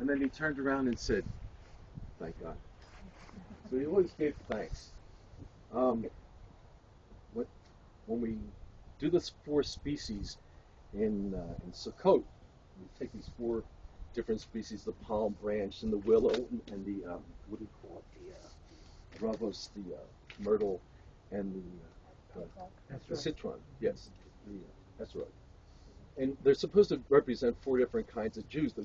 and then he turned around and said, "Thank God." So he always gave thanks. When we do this 4 species in Sukkot, we take these 4 different species: the palm branch and the willow and the what do you call it? The bravos, the myrtle, and the citron. Yes, the esrog. And they're supposed to represent 4 different kinds of Jews. The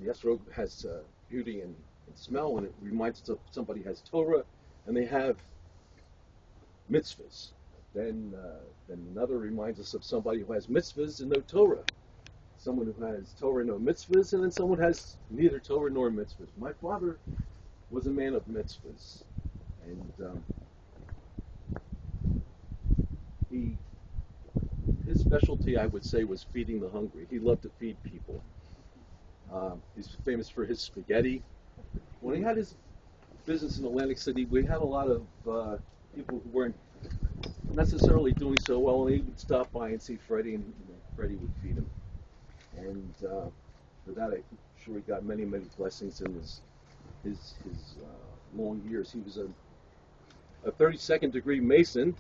esrog has beauty and smell, and it reminds us of somebody has Torah, and they have mitzvahs. Then another reminds us of somebody who has mitzvahs and no Torah. Someone who has Torah and no mitzvahs, and then someone has neither Torah nor mitzvahs. My father was a man of mitzvahs, and his specialty, I would say, was feeding the hungry. He loved to feed people. He's famous for his spaghetti. When he had his business in Atlantic City, we had a lot of people who weren't necessarily doing so well, and he would stop by and see Freddie, and Freddie would feed him. And for that, I'm sure he got many, many blessings in his long years. He was a 32nd degree Mason,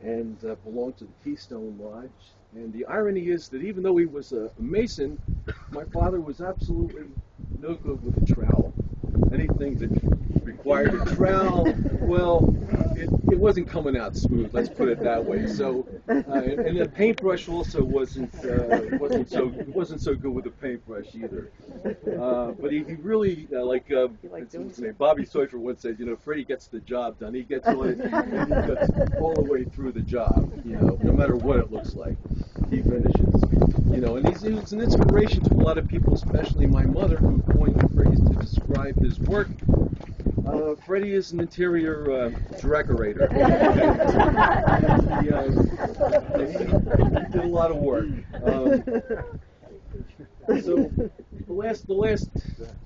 and belonged to the Keystone Lodge. And the irony is that even though he was a Mason, my father was absolutely no good with a trowel. Anything that required a trowel, well, it wasn't coming out smooth. Let's put it that way. So, and the paintbrush also wasn't so good with the paintbrush either. But he really like Bobby Soifer once said, Freddie gets the job done. He gets on it, and he gets all the way through the job. No matter what it looks like, he finishes. And he's an inspiration to a lot of people, especially my mother, who coined the phrase to describe his work. Freddie is an interior decorator. He did a lot of work. So the last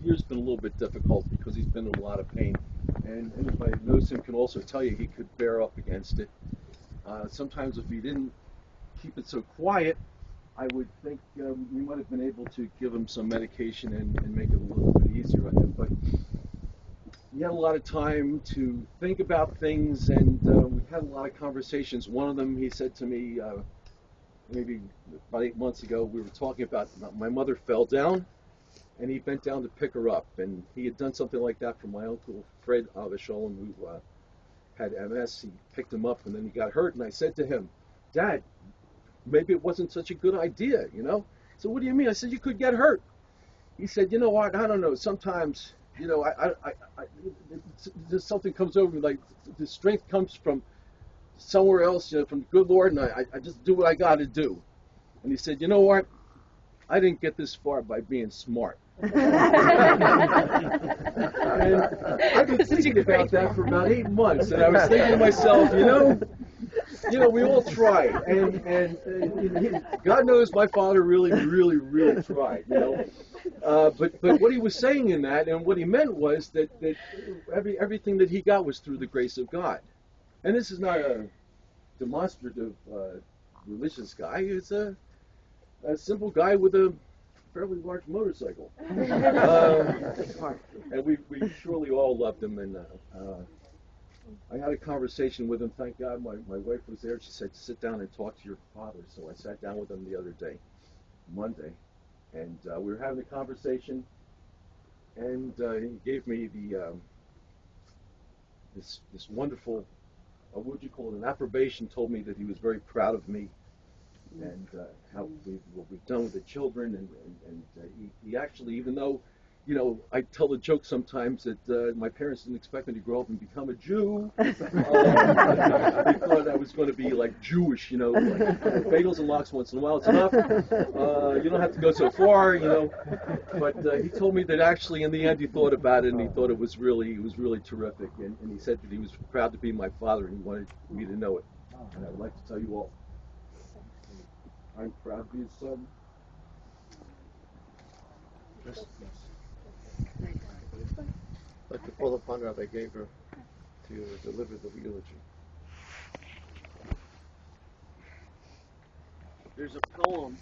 year's been a little bit difficult because he's been in a lot of pain, and anybody who knows him can also tell you he could bear up against it. Sometimes if he didn't keep it so quiet, I would think we might have been able to give him some medication and make it a little bit easier on him. But he had a lot of time to think about things, and we had a lot of conversations. One of them, he said to me, maybe about 8 months ago, we were talking about my mother fell down, and he bent down to pick her up. And he had done something like that for my uncle Fred Avasholem, who had MS. He picked him up, and then he got hurt. And I said to him, "Dad, maybe it wasn't such a good idea, So what do you mean? I said, "You could get hurt." He said, "You know what? I don't know. Sometimes, just something comes over me, like the strength comes from somewhere else, from the good Lord, and I just do what I got to do." And he said, "You know what? I didn't get this far by being smart." And I've been thinking about that for about 8 months, and I was thinking to myself, we all try, and God knows my father really, really, really tried, But what he was saying in that, and what he meant was that everything that he got was through the grace of God. And this is not a demonstrative religious guy. It's a simple guy with a fairly large motorcycle. And we surely all loved him, and I had a conversation with him. Thank God my wife was there. She said, "Sit down and talk to your father." So I sat down with him the other day, Monday, and we were having a conversation, and he gave me this wonderful, what would you call it, an approbation. Told me that he was very proud of me, and what we've done with the children, and he actually, even though I tell the joke sometimes that my parents didn't expect me to grow up and become a Jew. They thought I was going to be like Jewish, like bagels and lox once in a while. It's enough. You don't have to go so far, But he told me that actually, in the end, he thought about it, and he thought it was really terrific. And he said that he was proud to be my father, and he wanted me to know it. And I'd like to tell you all, I'm proud to be his son. I'd like to call upon Rabbi Gabriel to deliver the eulogy. There's a poem